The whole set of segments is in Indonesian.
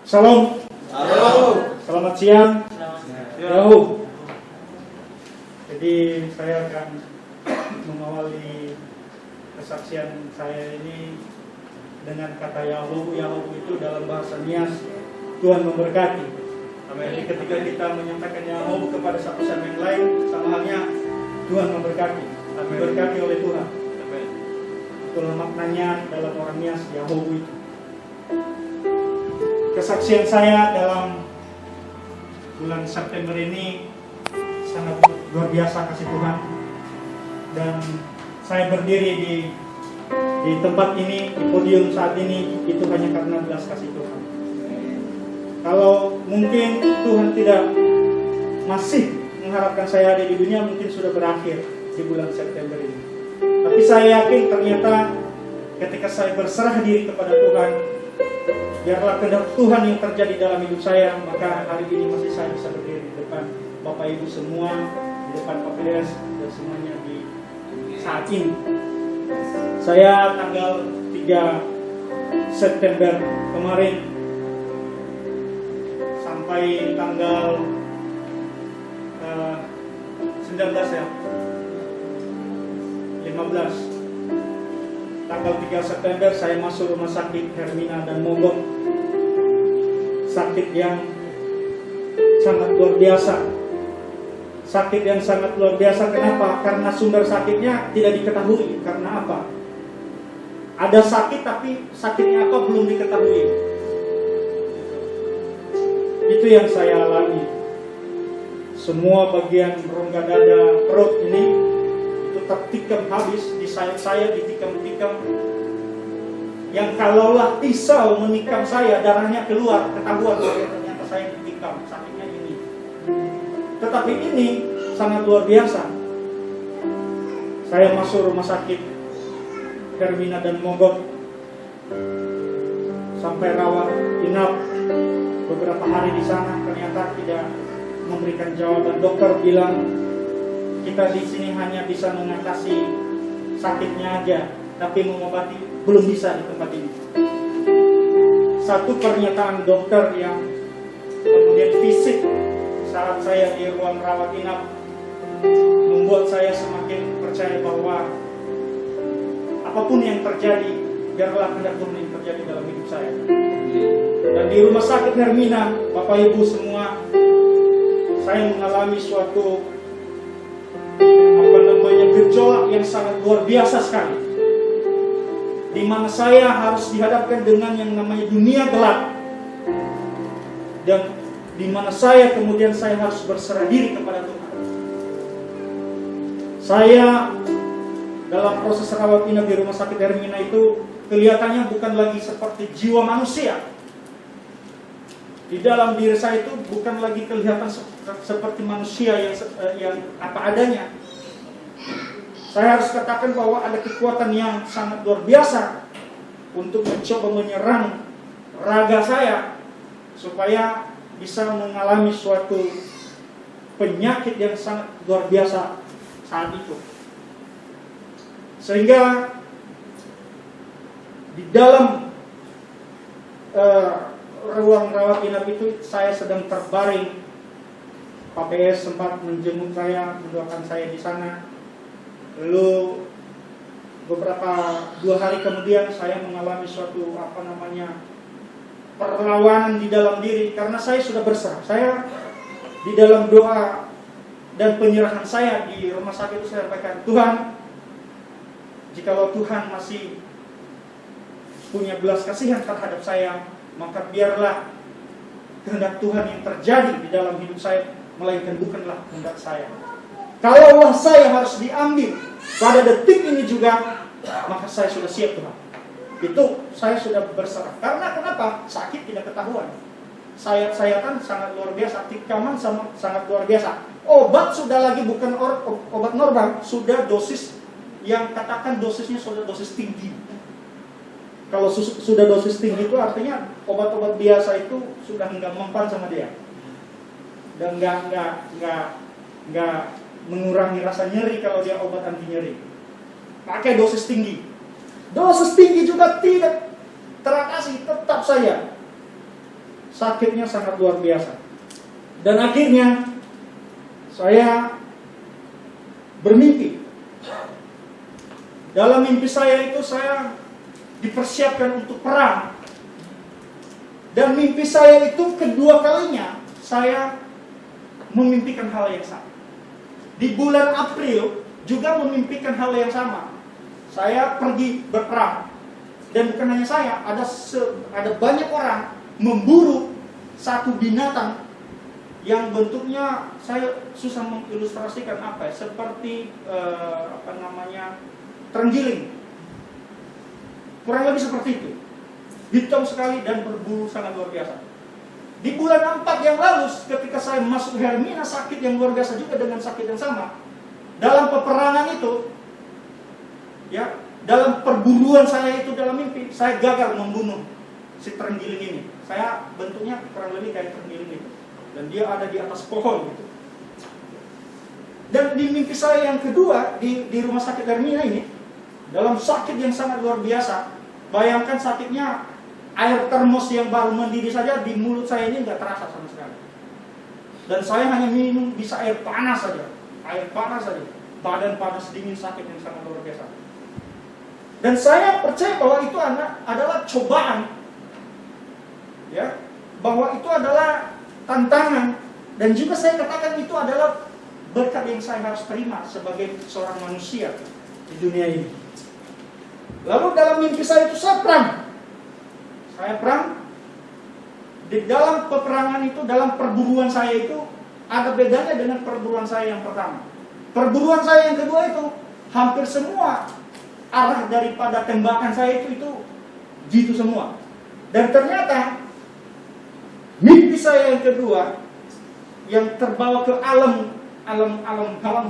Shalom. Selamat siang. Yahoo. Jadi saya akan mengawali kesaksian saya ini dengan kata Yahoo. Yahoo itu dalam bahasa Nias Tuhan memberkati. Jadi ketika kita menyatakan Yahoo kepada satu sama yang lain, sama halnya Tuhan memberkati, diberkati oleh Tuhan. Itulah maknanya dalam orang Nias Yahoo itu. Kesaksian saya dalam bulan September ini sangat luar biasa kasih Tuhan. Dan saya berdiri di tempat ini, di podium saat ini, itu hanya karena belas kasih Tuhan. Kalau mungkin Tuhan tidak masih mengharapkan saya ada di dunia, mungkin sudah berakhir di bulan September ini. Tapi saya yakin ternyata ketika saya berserah diri kepada Tuhan, biarlah kehendak Tuhan yang terjadi dalam hidup saya, maka hari ini masih saya bisa berdiri di depan Bapak Ibu semua, di depan Pak Pedes dan semuanya di saat ini. Saya tanggal 3 September kemarin sampai tanggal 19 ya, 15. Tanggal 3 September saya masuk rumah sakit Hermina dan Mogok. Sakit yang sangat luar biasa. Sakit yang sangat luar biasa. Kenapa? Karena sumber sakitnya tidak diketahui. Karena apa? Ada sakit tapi sakitnya apa belum diketahui. Itu yang saya alami. Semua bagian rongga dada perut ini itu tertikam habis, di sayap saya ditikam-tikam. Yang kalaulah pisau menikam saya, darahnya keluar, ketahuan ternyata saya ditikam, sakitnya ini. Tetapi ini sangat luar biasa. Saya masuk rumah sakit Hermina dan Mogok, sampai rawat inap beberapa hari di sana, ternyata tidak memberikan jawaban. Dokter bilang kita di sini hanya bisa mengatasi sakitnya aja, tapi mengobati belum bisa di tempat ini. Satu pernyataan dokter yang kemudian fisik saat saya di ruang rawat inap membuat saya semakin percaya bahwa apapun yang terjadi, biarlah kehendak Tuhan yang terjadi dalam hidup saya. Dan di rumah sakit Hermina, Bapak Ibu semua, saya mengalami suatu gejolak yang sangat luar biasa sekali, di mana saya harus dihadapkan dengan yang namanya dunia gelap, dan di mana saya kemudian harus berserah diri kepada Tuhan. Saya dalam proses rawat inap di rumah sakit Hermina itu kelihatannya bukan lagi seperti jiwa manusia. Di dalam diri saya itu bukan lagi kelihatan seperti manusia yang apa adanya. Saya harus katakan bahwa ada kekuatan yang sangat luar biasa untuk mencoba menyerang raga saya supaya bisa mengalami suatu penyakit yang sangat luar biasa saat itu. Sehingga di dalam ruang rawat inap itu saya sedang terbaring. Pak PS sempat menjenguk saya, mendoakan saya di sana. Lalu beberapa 2 hari kemudian saya mengalami suatu perlawanan di dalam diri, karena saya sudah berserah. Saya di dalam doa dan penyerahan saya di rumah sakit itu saya sampaikan, Tuhan, jikalau Tuhan masih punya belas kasihan terhadap saya, maka biarlah kehendak Tuhan yang terjadi di dalam hidup saya, melainkan bukanlah kehendak saya. Kalaulah saya harus diambil pada detik ini juga, maka saya sudah siap Tuhan. Itu saya sudah berserah. Karena kenapa? Sakit tidak ketahuan. Sayat-sayatan sangat luar biasa, tikaman sangat luar biasa. Obat sudah lagi bukan obat normal, sudah dosis yang katakan dosisnya sudah dosis tinggi. Kalau sudah dosis tinggi itu artinya obat-obat biasa itu sudah enggak mempan sama dia. Dan enggak mengurangi rasa nyeri kalau dia obat anti nyeri. Pakai dosis tinggi. Dosis tinggi juga tidak teratasi, tetap sakitnya sangat luar biasa. Dan akhirnya saya bermimpi. Dalam mimpi saya itu saya dipersiapkan untuk perang. Dan mimpi saya itu kedua kalinya saya memimpikan hal yang sama. Di bulan April juga memimpikan hal yang sama. Saya pergi berperang. Dan bukan hanya saya, ada banyak orang memburu satu binatang yang bentuknya saya susah mengilustrasikan apa ya, seperti terenggiling. Kurang lebih seperti itu. Hitam sekali dan berbulu sangat luar biasa. Di bulan 4 yang lalu ketika saya masuk Hermina, sakit yang luar biasa juga dengan sakit yang sama. Dalam peperangan itu, ya, dalam perburuan saya itu dalam mimpi, saya gagal membunuh si terenggiling ini. Saya bentuknya kurang lebih kayak terenggiling itu. Dan dia ada di atas pohon gitu. Dan di mimpi saya yang kedua di rumah sakit Hermina ini, dalam sakit yang sangat luar biasa, bayangkan sakitnya air termos yang baru mendidih saja di mulut saya ini nggak terasa sama sekali. Dan saya hanya minum bisa air panas saja, badan panas dingin, sakit yang sangat luar biasa. Dan saya percaya bahwa itu adalah cobaan, ya, bahwa itu adalah tantangan, dan juga saya katakan itu adalah berkat yang saya harus terima sebagai seorang manusia di dunia ini. Lalu dalam mimpi saya itu saya perang. Di dalam peperangan itu, dalam perburuan saya itu ada bedanya dengan perburuan saya yang pertama. Perburuan saya yang kedua itu hampir semua arah daripada tembakan saya itu jitu semua. Dan ternyata mimpi saya yang kedua yang terbawa ke alam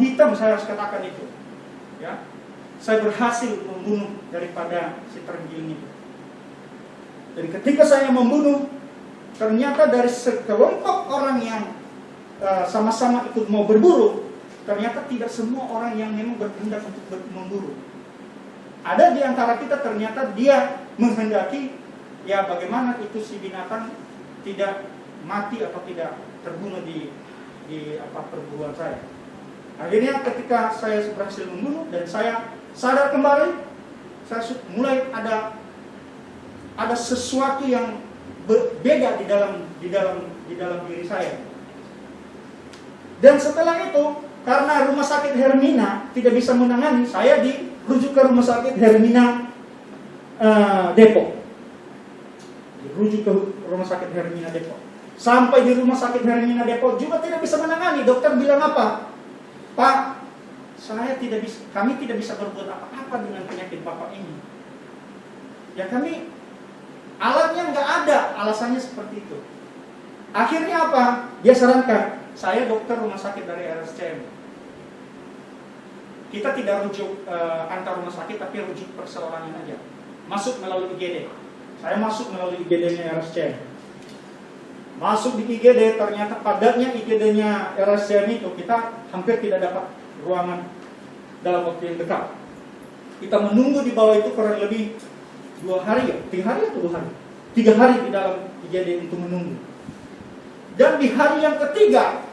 hitam, saya harus katakan itu, ya, saya berhasil membunuh daripada si terenggiling itu. Dan ketika saya membunuh, ternyata dari sekelompok orang yang sama-sama ikut mau berburu, ternyata tidak semua orang yang memang berkehendak untuk memburu. Ada di antara kita ternyata dia menghendaki, ya, bagaimana itu si binatang tidak mati atau tidak terbunuh di perburuan saya. Akhirnya ketika saya berhasil membunuh dan saya sadar kembali, saya mulai ada sesuatu yang berbeda di dalam diri saya. Dan setelah itu, karena rumah sakit Hermina tidak bisa menangani, saya dirujuk ke rumah sakit Hermina Depok. Dirujuk ke rumah sakit Hermina Depok. Sampai di rumah sakit Hermina Depok juga tidak bisa menangani. Dokter bilang apa? Pak, kami tidak bisa berbuat apa-apa dengan penyakit Bapak ini. Ya, kami alatnya nggak ada, alasannya seperti itu. Akhirnya apa? Dia sarankan, saya dokter rumah sakit dari RSCM. Kita tidak rujuk antar rumah sakit, tapi rujuk perseorangan aja. Masuk melalui IGD. Saya masuk melalui IGD-nya RSCM. Masuk di IGD, ternyata padatnya IGD-nya RSCM itu kita hampir tidak dapat ruangan dalam waktu yang dekat. Kita menunggu di bawah itu kurang lebih 2 hari ya, 3 hari atau 2 hari? 3 hari di dalam IGD untuk menunggu. Dan di hari yang ketiga,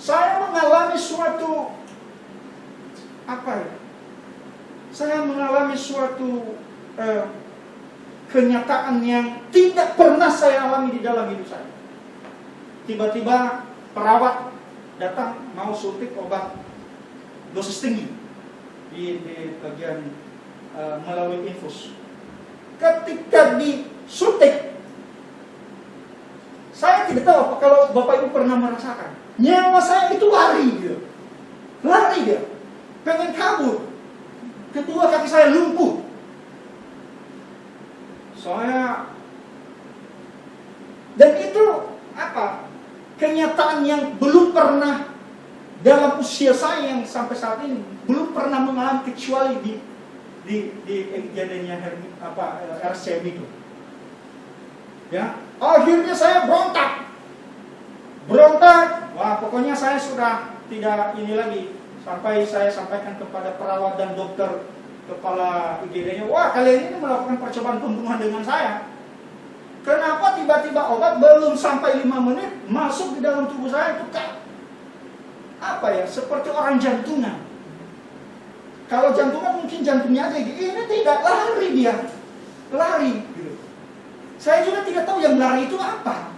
saya mengalami suatu Saya mengalami suatu kenyataan yang tidak pernah saya alami di dalam hidup saya. Tiba-tiba perawat datang mau suntik obat dosis tinggi di bagian melalui infus. Ketika disuntik, saya tidak tahu apa kalau Bapak Ibu pernah merasakan. Nyawa saya itu lari dia, pengen kabur. Kedua kaki saya lumpuh. Dan itu kenyataan yang belum pernah dalam usia saya yang sampai saat ini belum pernah mengalami, kecuali di kejadiannya RCM itu. Ya, akhirnya saya berontak. Wah, pokoknya saya sudah tidak ini lagi. Sampai saya sampaikan kepada perawat dan dokter kepala IGD-nya, wah, kalian ini melakukan percobaan pembunuhan dengan saya. Kenapa tiba-tiba obat belum sampai 5 menit masuk di dalam tubuh saya itu apa ya, seperti orang jantungan. Kalau jantungan mungkin jantungnya aja gitu. Ini tidak, lari dia. Lari gitu. Saya juga tidak tahu yang lari itu apa.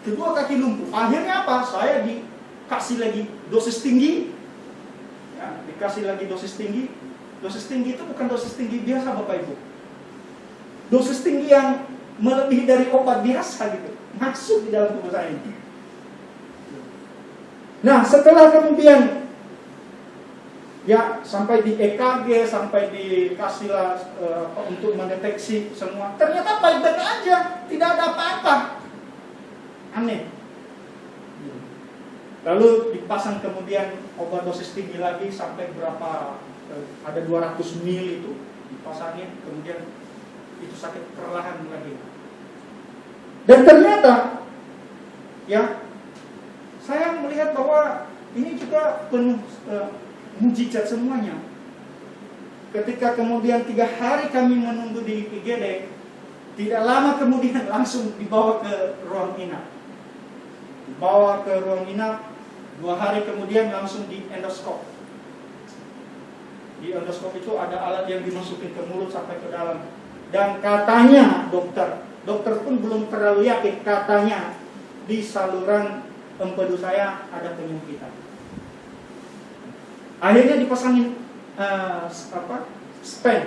Kedua kaki lumpuh. Akhirnya apa? Saya dikasih lagi dosis tinggi. Ya, dikasih lagi dosis tinggi. Dosis tinggi itu bukan dosis tinggi biasa Bapak Ibu. Dosis tinggi yang melebihi dari obat biasa gitu. Masuk di dalam tubuh saya ini. Nah, setelah kemudian ya sampai di EKG, sampai dikasihlah untuk mendeteksi semua. Ternyata baik-baik aja, tidak ada apa-apa. Aneh. Lalu dipasang kemudian obat dosis tinggi lagi sampai berapa, ada 200 ml itu dipasangin, kemudian itu sakit perlahan lagi. Dan ternyata ya saya melihat bahwa ini juga penuh mujizat semuanya. Ketika kemudian 3 hari kami menunggu di IGD, tidak lama kemudian langsung dibawa ke ruang inap. Dibawa ke ruang inap, 2 hari kemudian langsung di endoskop. Di endoskop itu ada alat yang dimasukin ke mulut sampai ke dalam. Dan katanya dokter pun belum terlalu yakin, katanya di saluran empedu saya ada penyempitan. Akhirnya dipasangin spen.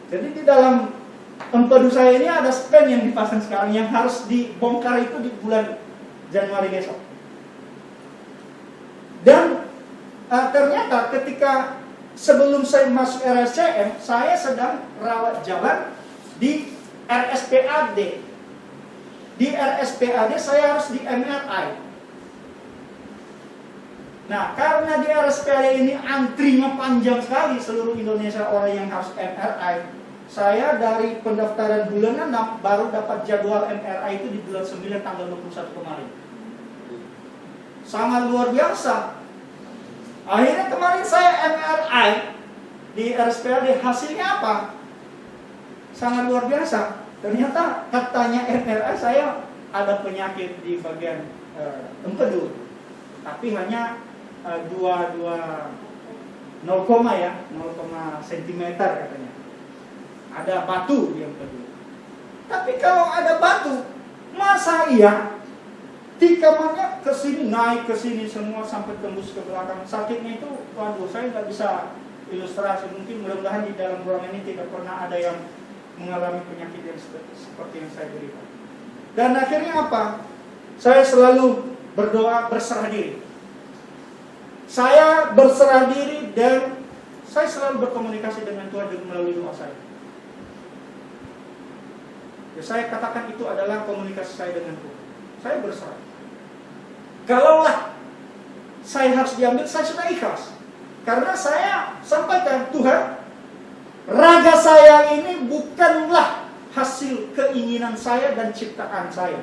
Jadi di dalam empedu saya ini ada spen yang dipasang sekarang, yang harus dibongkar itu di bulan Januari besok. Dan ternyata ketika sebelum saya masuk RSCM, saya sedang rawat jalan di RSPAD. Di RSPAD saya harus di MRI. Nah, karena di RSPAD ini antrinya panjang sekali, seluruh Indonesia orang yang harus MRI. Saya dari pendaftaran bulan 6 baru dapat jadwal MRI itu di bulan 9 tanggal 21 kemarin. Sangat luar biasa. Akhirnya kemarin saya MRI di RSPAD, hasilnya apa? Sangat luar biasa. Ternyata katanya MRI saya ada penyakit di bagian empedu, tapi hanya 0, ya, 0, cm katanya. Ada batu di empedu. Tapi kalau ada batu, masa iya tikamannya ke sini, naik ke sini semua sampai tembus ke belakang. Sakitnya itu, waduh, saya nggak bisa ilustrasi. Mungkin mudah-mudahan di dalam ruangan ini tidak pernah ada yang mengalami penyakit yang seperti yang saya derita. Dan akhirnya apa? Saya selalu berdoa berserah diri. Saya berserah diri dan saya selalu berkomunikasi dengan Tuhan melalui doa saya. Ya, saya katakan itu adalah komunikasi saya dengan Tuhan. Saya berserah. Kalaulah saya harus diambil, saya sudah ikhlas. Karena saya sampaikan, Tuhan, raga saya ini bukanlah hasil keinginan saya dan ciptaan saya.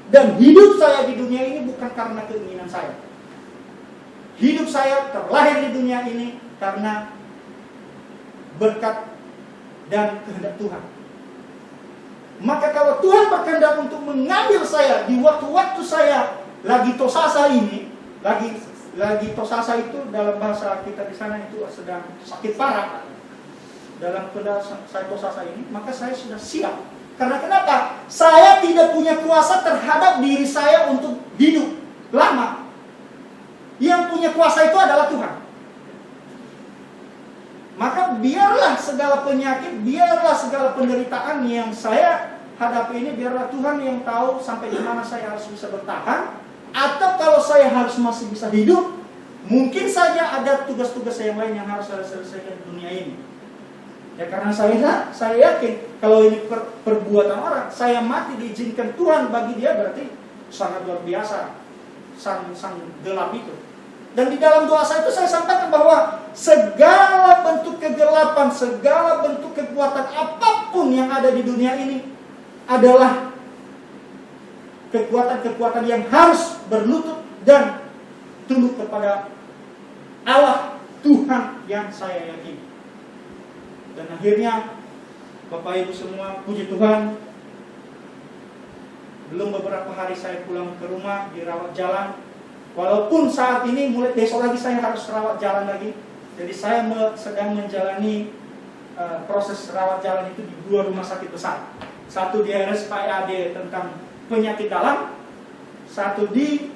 Dan hidup saya di dunia ini bukan karena keinginan saya. Hidup saya terlahir di dunia ini karena berkat dan kehendak Tuhan. Maka kalau Tuhan berkehendak untuk mengambil saya di waktu-waktu saya lagi tosasa ini, lagi tosasa itu dalam bahasa kita di sana itu sedang sakit parah. Dalam keadaan saya tosasa ini, maka saya sudah siap. Karena kenapa? Saya tidak punya kuasa terhadap diri saya untuk hidup lama. Yang punya kuasa itu adalah Tuhan. Maka biarlah segala penyakit, biarlah segala penderitaan yang saya hadapi ini, biarlah Tuhan yang tahu sampai di mana saya harus bisa bertahan. Atau kalau saya harus masih bisa hidup, mungkin saja ada tugas-tugas yang lain yang harus saya selesaikan di dunia ini. Ya, karena saya yakin kalau ini perbuatan orang, saya mati diizinkan Tuhan, bagi dia berarti sangat luar biasa, sang gelap itu. Dan di dalam doa saya itu saya sampaikan bahwa segala bentuk kegelapan, segala bentuk kekuatan apapun yang ada di dunia ini adalah kekuatan-kekuatan yang harus berlutut dan tunduk kepada Allah Tuhan yang saya yakini. Dan akhirnya Bapak Ibu semua, puji Tuhan. Belum beberapa hari saya pulang ke rumah, dirawat jalan. Walaupun saat ini mulai besok lagi saya harus rawat jalan lagi. Jadi saya sedang menjalani proses rawat jalan itu di 2 rumah sakit besar. Satu di RSPAD tentang penyakit dalam, satu di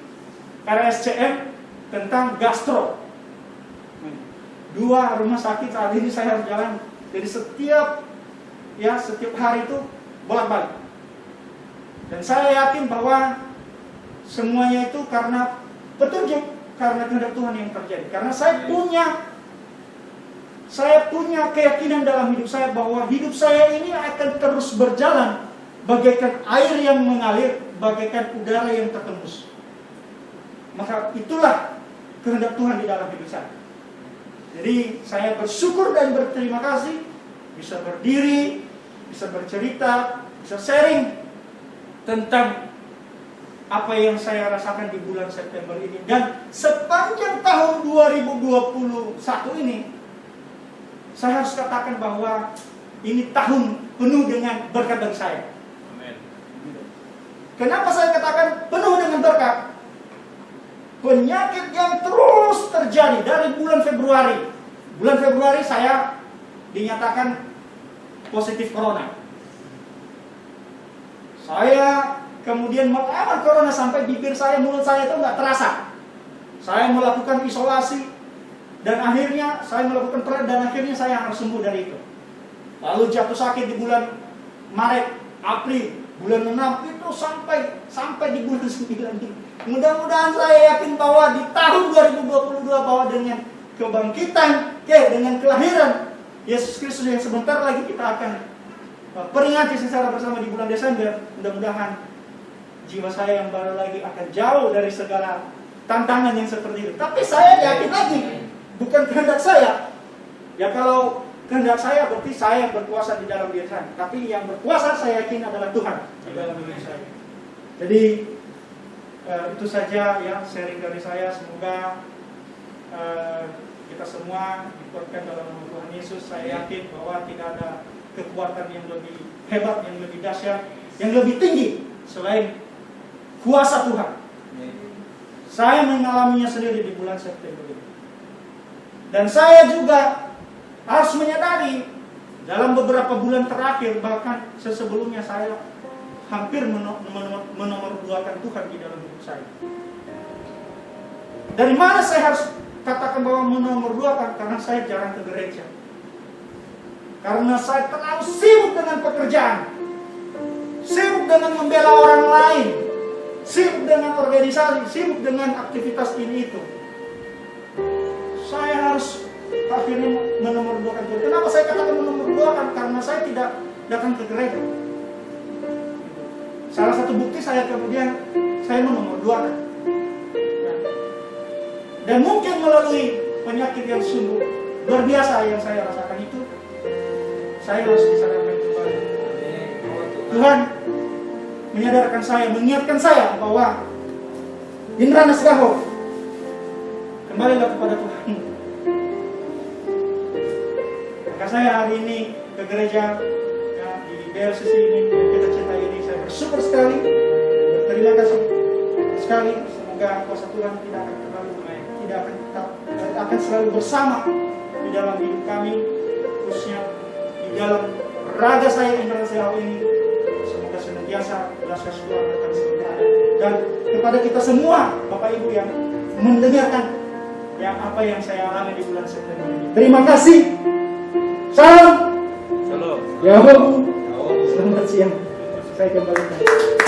RSCM tentang gastro. 2 rumah sakit saat ini saya harus jalan. Jadi setiap hari itu bolak-balik. Dan saya yakin bahwa semuanya itu karena petunjuk, karena kehendak Tuhan yang terjadi. Karena saya punya keyakinan dalam hidup saya bahwa hidup saya ini akan terus berjalan bagaikan air yang mengalir, bagaikan udara yang tertembus. Maka itulah kehendak Tuhan di dalam hidup saya. Jadi saya bersyukur dan berterima kasih bisa berdiri, bisa bercerita, bisa sharing tentang apa yang saya rasakan di bulan September ini. Dan sepanjang tahun 2021 ini, saya harus katakan bahwa ini tahun penuh dengan berkat dari saya. Amen. Kenapa saya katakan penuh dengan berkat? Penyakit yang terus terjadi dari bulan Februari. Bulan Februari saya dinyatakan positif corona. Saya kemudian melawan corona sampai bibir saya, mulut saya itu nggak terasa. Saya melakukan isolasi dan akhirnya saya melakukan perawatan dan akhirnya saya harus sembuh dari itu. Lalu jatuh sakit di bulan Maret, April, bulan 6 itu sampai di bulan 9 ini. Mudah-mudahan saya yakin bahwa di tahun 2022 bahwa dengan kebangkitan, dengan kelahiran Yesus Kristus yang sebentar lagi kita akan peringati secara bersama di bulan Desember. Mudah-mudahan jiwa saya yang baru lagi akan jauh dari segala tantangan yang seperti itu. Tapi saya yakin lagi, bukan kehendak saya. Ya kalau kehendak saya berarti saya berkuasa di dalam diri saya. Tapi yang berkuasa saya yakin adalah Tuhan di dalam diri saya. Jadi itu saja ya sharing dari saya. Semoga kita semua dikuatkan dalam nama Tuhan Yesus. Saya yakin bahwa tidak ada kekuatan yang lebih hebat, yang lebih dahsyat, yang lebih tinggi selain kuasa Tuhan. Saya mengalaminya sendiri di bulan September ini. Dan saya juga harus menyadari dalam beberapa bulan terakhir, bahkan sebelumnya saya hampir menomorduakan Tuhan di dalam hidup saya. Dari mana saya harus katakan bahwa menomorduakan? Karena saya jarang ke gereja. Karena saya terlalu sibuk dengan pekerjaan, sibuk dengan membela orang lain, sibuk dengan organisasi, sibuk dengan aktivitas ini itu. Saya harus akhirnya menomorduakan Tuhan. Kenapa saya katakan menomorduakan? Karena saya tidak datang ke gereja. Salah satu bukti saya kemudian saya menomorduakan. Dan mungkin melalui penyakit yang sungguh luar biasa yang saya rasakan itu, saya harus disadarkan kembali. Tuhan menyadarkan saya, mengingatkan saya bahwa Indra Nasgaho, kembalilah kepada Tuhan. Maka saya hari ini ke gereja ya, di BLCC ini, kita cinta ini, saya bersyukur sekali, berterima kasih sekali. Semoga kuasa Tuhan tidak akan akan selalu bersama di dalam hidup kami, khususnya di dalam raga saya Indra Nasgaho ini. Semoga senantiasa belas kasih Tuhan akan selalu ada. Dan kepada kita semua, Bapak Ibu yang mendengarkan yang apa yang saya alami di bulan September ini. Terima kasih. Salam. Shalom. Yahoo. Selamat siang. Saya kembalikan.